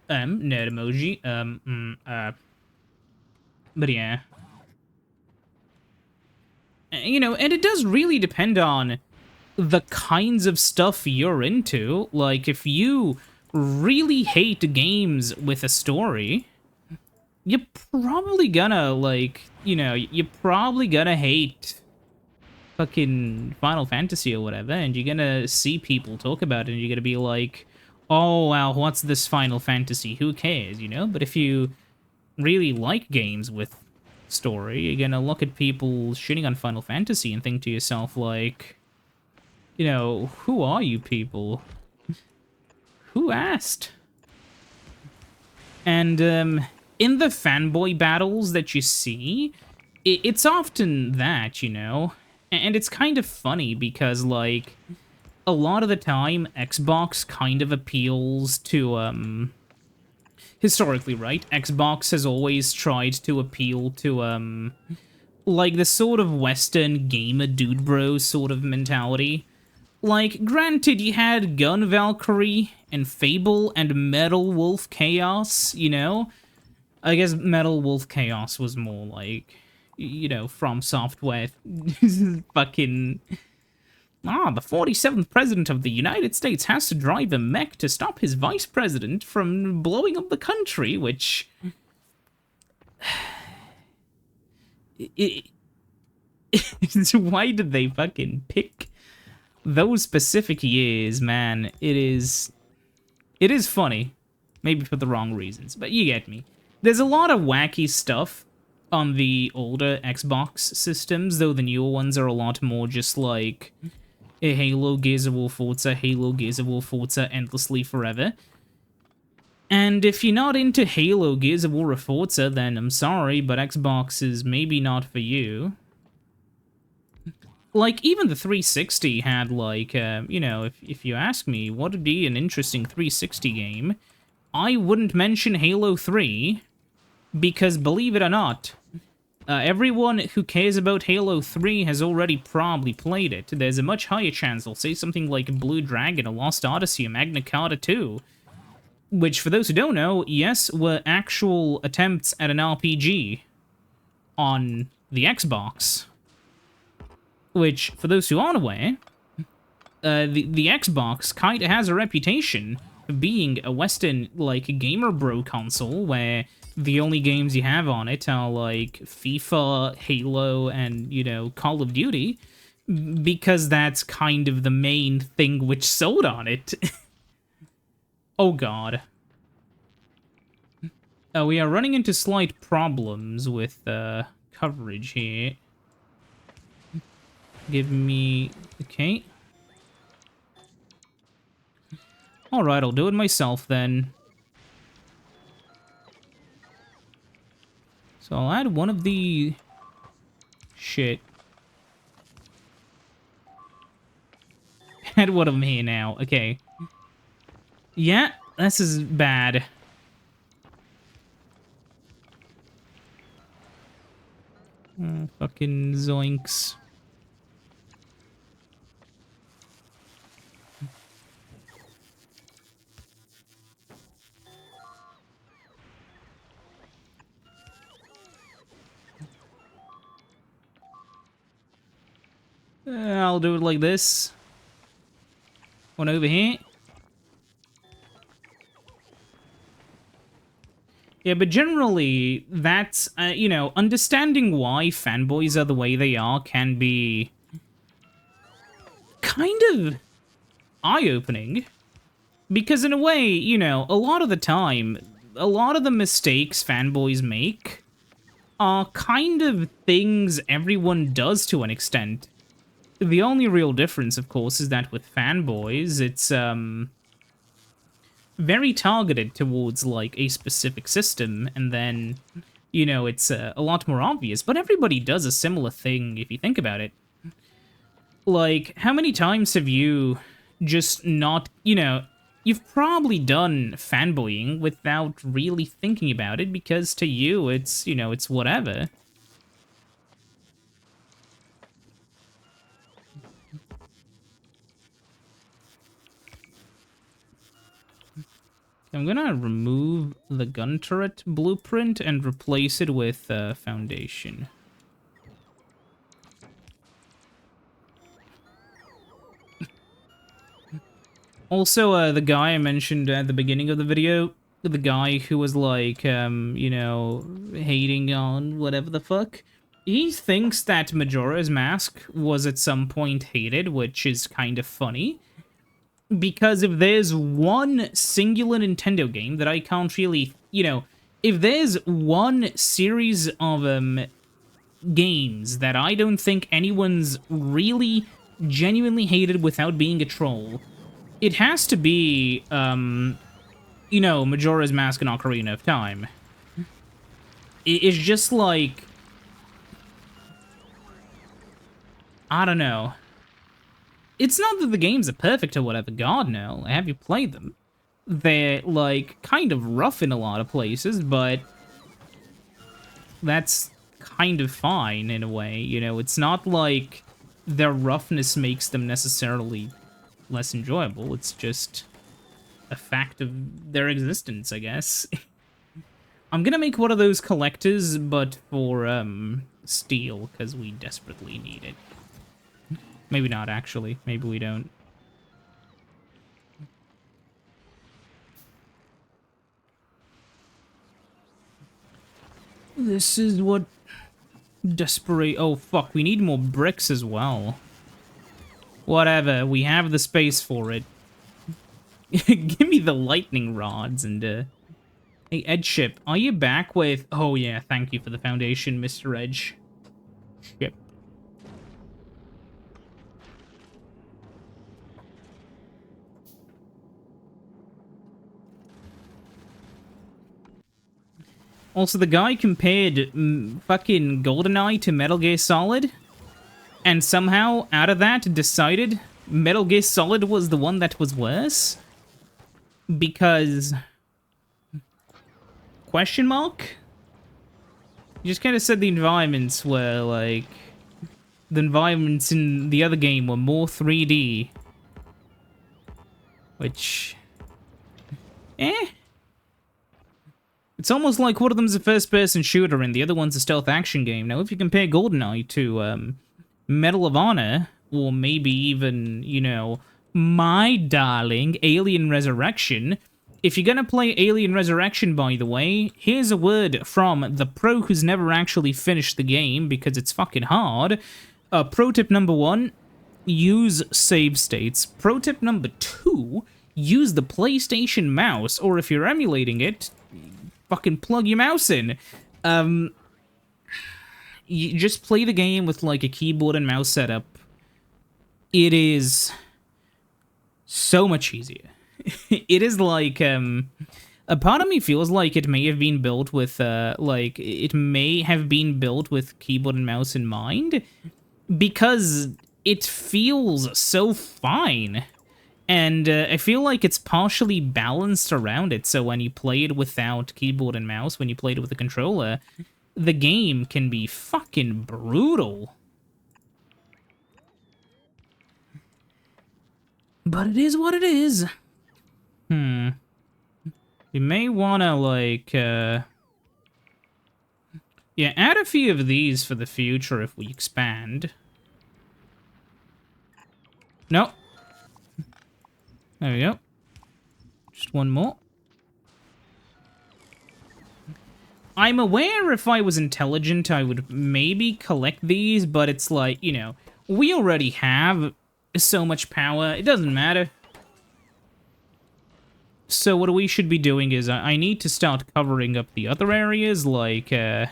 nerd emoji, but yeah. You know, and it does really depend on the kinds of stuff you're into. Like, if you really hate games with a story, you're probably gonna, like, you know, you're probably gonna hate fucking Final Fantasy or whatever, and you're gonna see people talk about it, and you're gonna be like, oh, well, what's this Final Fantasy? Who cares, you know? But if you really like games with story, you're gonna look at people shitting on Final Fantasy and think to yourself, like, you know, who are you people? Who asked? And, in the fanboy battles that you see, it's often that, you know? And it's kind of funny because, like, a lot of the time, Xbox kind of appeals to, historically, right? Xbox has always tried to appeal to, like, the sort of Western gamer dude bro sort of mentality. Like, granted, you had Gun Valkyrie and Fable and Metal Wolf Chaos, you know? I guess Metal Wolf Chaos was more like, you know, From Software fucking... the 47th President of the United States has to drive a mech to stop his Vice President from blowing up the country, which... Why did they fucking pick those specific years, man? It is funny. Maybe for the wrong reasons, but you get me. There's a lot of wacky stuff on the older Xbox systems, though the newer ones are a lot more just like Halo, Gears of War, Forza, Halo, Gears of War, Forza, endlessly forever. And if you're not into Halo, Gears of War, or Forza, then I'm sorry, but Xbox is maybe not for you. Like, even the 360 had, like, you know, if you ask me what would be an interesting 360 game, I wouldn't mention Halo 3, because believe it or not, everyone who cares about Halo 3 has already probably played it. There's a much higher chance they'll say something like Blue Dragon, or Lost Odyssey, or Magna Carta 2. which, for those who don't know, yes, were actual attempts at an RPG on the Xbox. Which, for those who aren't aware, the Xbox kind of has a reputation of being a Western, like, gamer bro console, where the only games you have on it are, like, FIFA, Halo, and, you know, Call of Duty, because that's kind of the main thing which sold on it. Oh god. We are running into slight problems with coverage here. Give me... okay. Alright, I'll do it myself then. So I'll add one of the... shit. Add one of them here now. Okay. Yeah, this is bad. Fucking zoinks. I'll do it like this. One over here. Yeah, but generally, that's, you know, understanding why fanboys are the way they are can be kind of eye-opening. Because in a way, you know, a lot of the time, a lot of the mistakes fanboys make are kind of things everyone does to an extent. The only real difference, of course, is that with fanboys, it's, very targeted towards, like, a specific system, and then, you know, it's a lot more obvious. But everybody does a similar thing, if you think about it. Like, how many times have you just not, you know, you've probably done fanboying without really thinking about it, because to you, it's, you know, it's whatever. I'm gonna remove the gun turret blueprint and replace it with foundation. Also, the guy I mentioned at the beginning of the video, the guy who was like, you know, hating on whatever the fuck, he thinks that Majora's Mask was at some point hated, which is kind of funny. Because if there's one singular Nintendo game that I can't really, you know, if there's one series of games that I don't think anyone's really genuinely hated without being a troll, it has to be, you know, Majora's Mask and Ocarina of Time. It's just like, I don't know. It's not that the games are perfect or whatever, god no. Have you played them? They're, like, kind of rough in a lot of places, but that's kind of fine in a way, you know? It's not like their roughness makes them necessarily less enjoyable. It's just a fact of their existence, I guess. I'm gonna make one of those collectors, but for, steel, because we desperately need it. Maybe not, actually. Maybe we don't. This is what... desperate... oh, fuck. We need more bricks as well. Whatever. We have the space for it. Give me the lightning rods and, Hey, Edgeship, are you back with... oh, yeah, thank you for the foundation, Mr. Edge. Ship. Also, the guy compared fucking GoldenEye to Metal Gear Solid, and somehow, out of that, decided Metal Gear Solid was the one that was worse? Because... question mark? You just kind of said the environments were, like... the environments in the other game were more 3D. Which... It's almost like one of them's a first-person shooter and the other one's a stealth action game. Now, if you compare GoldenEye to Medal of Honor, or maybe even, you know, my darling, Alien Resurrection. If you're gonna play Alien Resurrection, by the way, here's a word from the pro who's never actually finished the game, because it's fucking hard. Pro tip number 1, use save states. Pro tip number 2, use the PlayStation mouse, or if you're emulating it, fucking plug your mouse in. You just play the game with, like, a keyboard and mouse setup. It is so much easier. It is like, a part of me feels like it may have been built with, it may have been built with keyboard and mouse in mind, because it feels so fine. And I feel like it's partially balanced around it, so when you play it without keyboard and mouse, when you play it with a controller, the game can be fucking brutal. But it is what it is. You may wanna, like, yeah, add a few of these for the future if we expand. No. There we go. Just one more. I'm aware if I was intelligent, I would maybe collect these, but it's like, you know, we already have so much power, it doesn't matter. So what we should be doing is, I need to start covering up the other areas, like, well,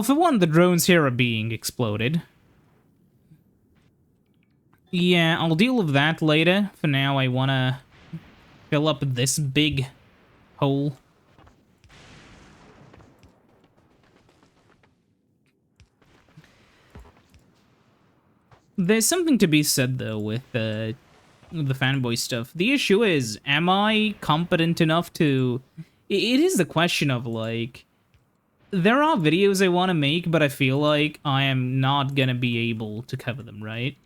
for one, the drones here are being exploded. Yeah, I'll deal with that later. For now, I wanna fill up this big hole. There's something to be said, though, with the fanboy stuff. The issue is, am I competent enough to... It is the question of, like... There are videos I want to make, but I feel like I am not gonna be able to cover them, right?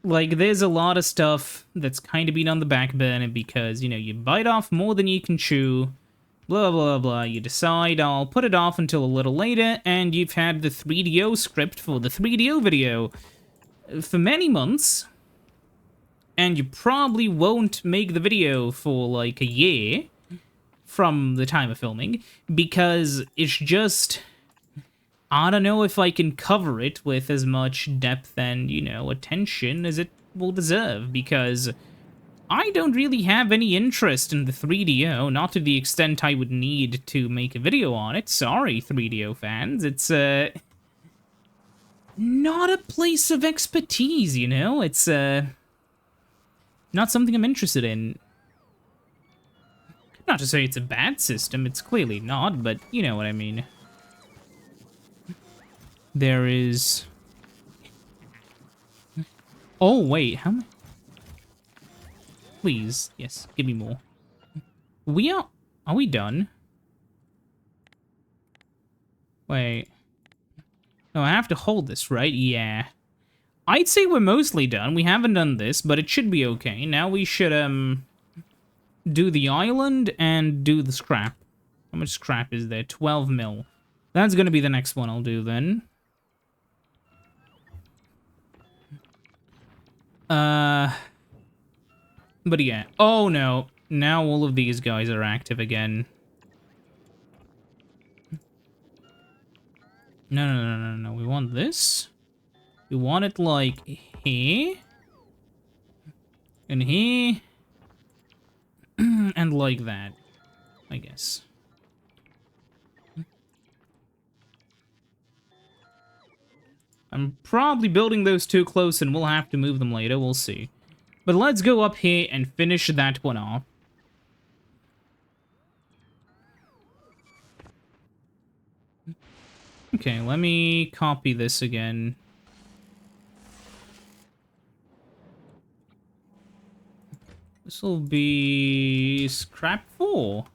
Like, there's a lot of stuff that's kind of been on the back burner because, you know, you bite off more than you can chew, blah, blah, blah. You decide, I'll put it off until a little later, and you've had the 3DO script for the 3DO video for many months, and you probably won't make the video for, like, a year from the time of filming, because it's just... I don't know if I can cover it with as much depth and, you know, attention as it will deserve, because I don't really have any interest in the 3DO, not to the extent I would need to make a video on it. Sorry, 3DO fans, it's, not a place of expertise, you know? It's, not something I'm interested in. Not to say it's a bad system, it's clearly not, but you know what I mean. There is... Oh, wait, how many? Please, yes, give me more. We are... Are we done? Wait. No, I have to hold this, right? Yeah. I'd say we're mostly done. We haven't done this, but it should be okay. Now we should, do the island and do the scrap. How much scrap is there? 12 mil. That's gonna be the next one I'll do, then. But yeah. Oh, no. Now all of these guys are active again. No, no, no, no, no. We want this. We want it, like, here. And here. And like that, I guess. I'm probably building those too close and we'll have to move them later, we'll see. But let's go up here and finish that one off. Okay, let me copy this again. This will be scrap 4.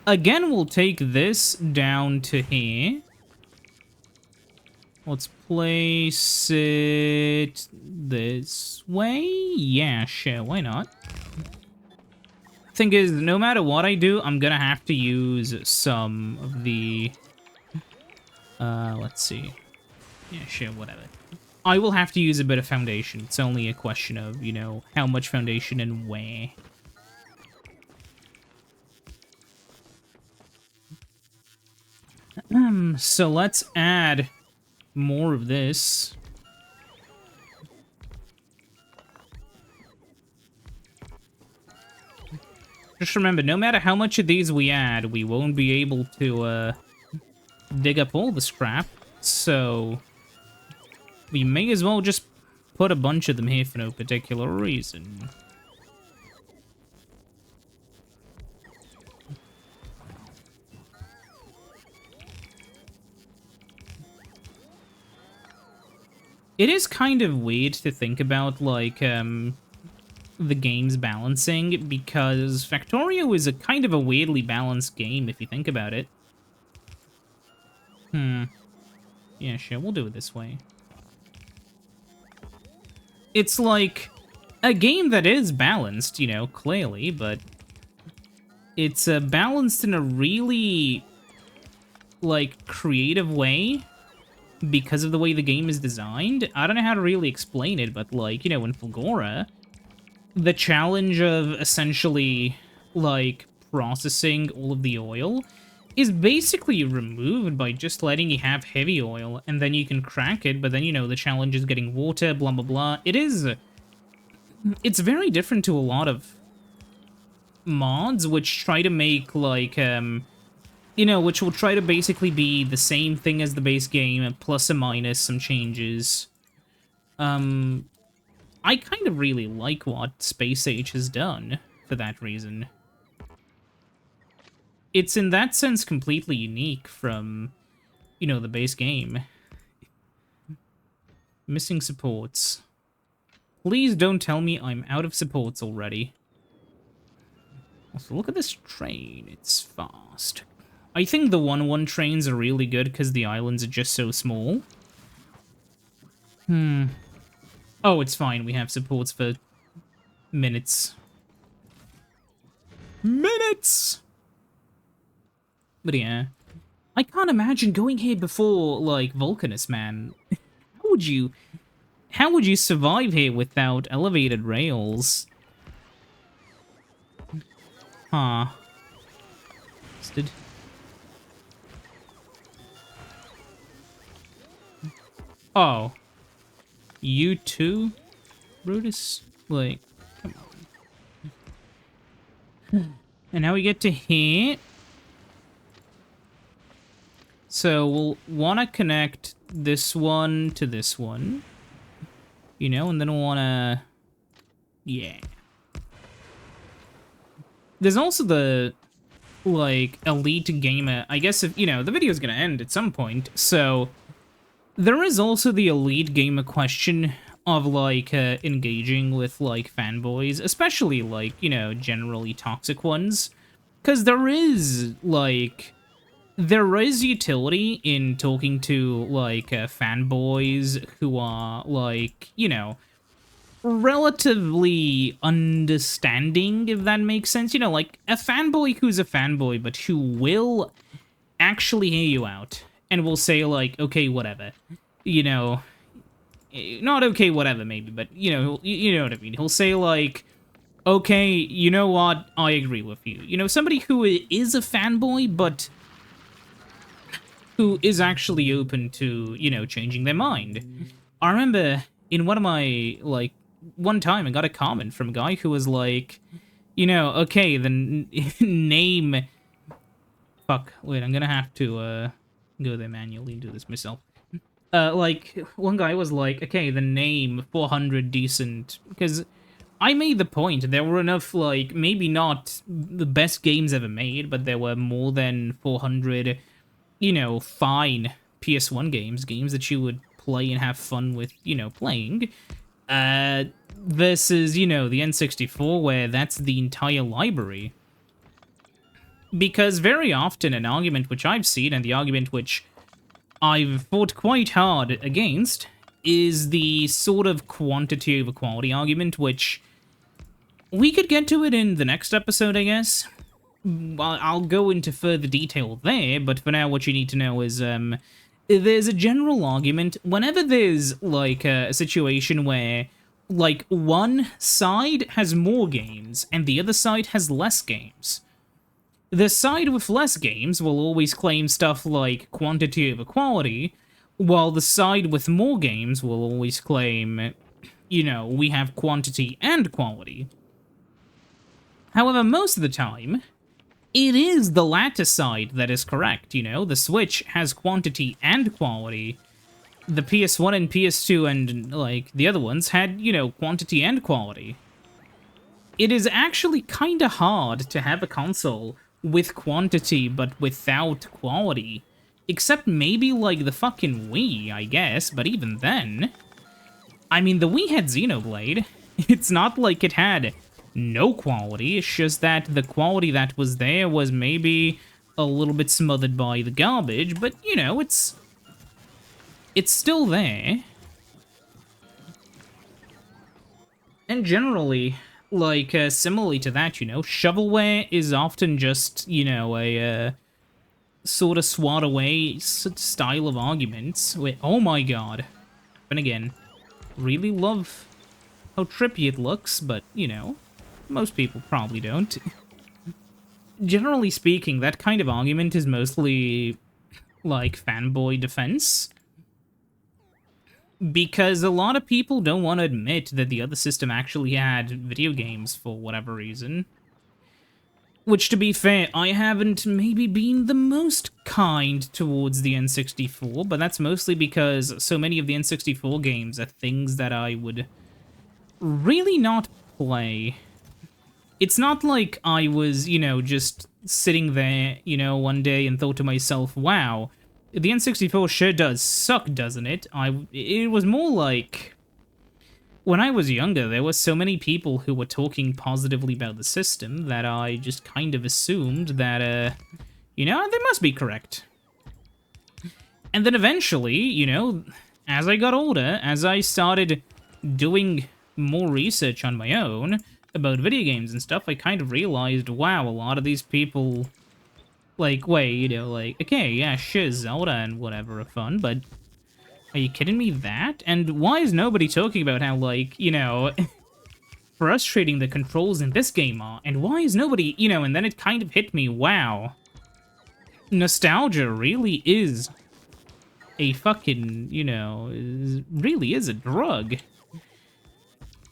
Again, we'll take this down to here. Let's place it this way. Yeah, sure, why not? Thing is, no matter what I do, I'm gonna have to use some of the... let's see. Yeah, sure, whatever. I will have to use a bit of foundation. It's only a question of, you know, how much foundation and where. So let's add more of this. Just remember, no matter how much of these we add, we won't be able to, dig up all the scrap. So we may as well just put a bunch of them here for no particular reason. It is kind of weird to think about, like, the game's balancing, because Factorio is a kind of a weirdly balanced game, if you think about it. Yeah, sure, we'll do it this way. It's like a game that is balanced, you know, clearly, but it's balanced in a really, like, creative way because of the way the game is designed. I don't know how to really explain it, but, like, you know, in Fulgora, the challenge of essentially, like, processing all of the oil is basically removed by just letting you have heavy oil, and then you can crack it, but then, you know, the challenge is getting water, blah, blah, blah. It's very different to a lot of mods, which try to make, like, you know, which will try to basically be the same thing as the base game, plus or minus some changes. I kind of really like what Space Age has done for that reason. It's in that sense completely unique from, you know, the base game. Missing supports. Please don't tell me I'm out of supports already. Also, look at this train. It's fast. I think the 1-1 trains are really good because the islands are just so small. Oh, it's fine. We have supports for minutes. Minutes! But yeah. I can't imagine going here before, like, Vulcanus, man. How would you survive here without elevated rails? Huh. Oh. You too, Brutus? Like, come on. And now we get to here. So we'll want to connect this one to this one. You know, and then we'll want to... Yeah. There's also the, like, elite gamer. I guess if, you know, the video's gonna end at some point, so... There is also the elite gamer question of, like, engaging with, like, fanboys, especially, like, you know, generally toxic ones. Because there is, like... There is utility in talking to, like, fanboys who are, like, you know, relatively understanding, if that makes sense. You know, like, a fanboy who's a fanboy, but who will actually hear you out and will say, like, okay, whatever. You know, not okay, whatever, maybe, but, you know, you know what I mean. He'll say, like, okay, you know what, I agree with you. You know, somebody who is a fanboy, but who is actually open to, you know, changing their mind. I remember in one of my, like, one time I got a comment from a guy who was like, you know, okay, the name... Fuck, wait, I'm gonna have to, go there manually and do this myself. Like, one guy was like, okay, the name 400 decent, because I made the point, there were enough, like, maybe not the best games ever made, but there were more than 400, you know, fine PS1 games that you would play and have fun with, you know, playing, versus, you know, the N64, where that's the entire library. Because very often an argument which I've seen, and the argument which I've fought quite hard against, is the sort of quantity over quality argument, which we could get to it in the next episode, I guess. I'll go into further detail there, but for now what you need to know is, there's a general argument whenever there's, like, a situation where, like, one side has more games and the other side has less games. The side with less games will always claim stuff like quantity over quality, while the side with more games will always claim, you know, we have quantity and quality. However, most of the time, it is the latter side that is correct, you know? The Switch has quantity and quality. The PS1 and PS2 and, like, the other ones had, you know, quantity and quality. It is actually kinda hard to have a console with quantity but without quality. Except maybe, like, the fucking Wii, I guess, but even then... I mean, the Wii had Xenoblade. It's not like it had no quality, it's just that the quality that was there was maybe a little bit smothered by the garbage, but, you know, it's still there. And generally, like, similarly to that, you know, shovelware is often just, you know, a, sort of swat away style of arguments. Wait, oh my god. And again, really love how trippy it looks, but, you know, most people probably don't. Generally speaking, that kind of argument is mostly, like, fanboy defense. Because a lot of people don't want to admit that the other system actually had video games for whatever reason. Which, to be fair, I haven't maybe been the most kind towards the N64, but that's mostly because so many of the N64 games are things that I would really not play. It's not like I was, you know, just sitting there, you know, one day and thought to myself, wow, the N64 sure does suck, doesn't it? It was more like... When I was younger, there were so many people who were talking positively about the system that I just kind of assumed that, you know, they must be correct. And then eventually, you know, as I got older, as I started doing more research on my own about video games and stuff, I kind of realized, wow, a lot of these people, like, wait, you know, like, okay, yeah, sure, Zelda and whatever are fun, but are you kidding me, that? And why is nobody talking about how, like, you know, frustrating the controls in this game are? And why is nobody, you know, and then it kind of hit me, wow. Nostalgia really is a fucking, you know, really is a drug.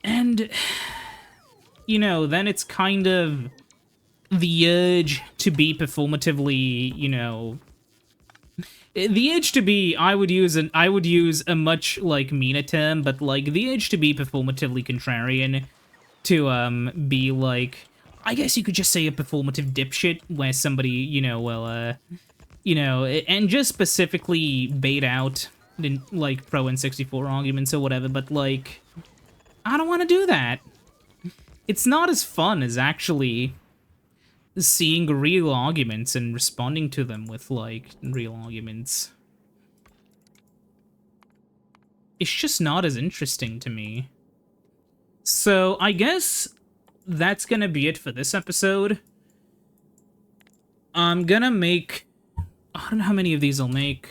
And, you know, then it's kind of the urge to be performatively, you know, the urge to be, I would use a much, like, meaner term, but, like, the urge to be performatively contrarian, to, be, like, I guess you could just say a performative dipshit, where somebody, you know, will, you know, and just specifically bait out, like, pro N64 arguments or whatever, but, like, I don't want to do that. It's not as fun as actually seeing real arguments and responding to them with, like, real arguments. It's just not as interesting to me. So, I guess that's gonna be it for this episode. I'm gonna make... I don't know how many of these I'll make.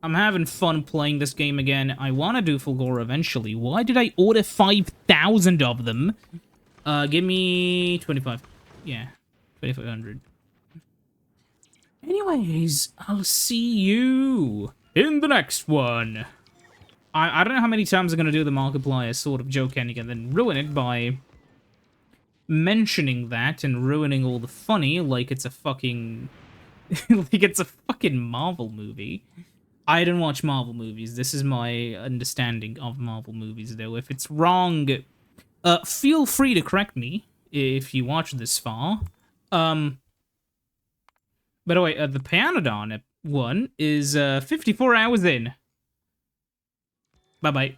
I'm having fun playing this game again. I want to do Fulgora eventually. Why did I order 5,000 of them? Give me 25. Yeah. 2,500. Anyways, I'll see you in the next one. I don't know how many times I'm going to do the Markiplier sort of joke ending and then ruin it by mentioning that and ruining all the funny like it's a fucking... like it's a fucking Marvel movie. I don't watch Marvel movies. This is my understanding of Marvel movies, though. If it's wrong, feel free to correct me if you watch this far. By the way, the Pianodon one is 54 hours in. Bye-bye.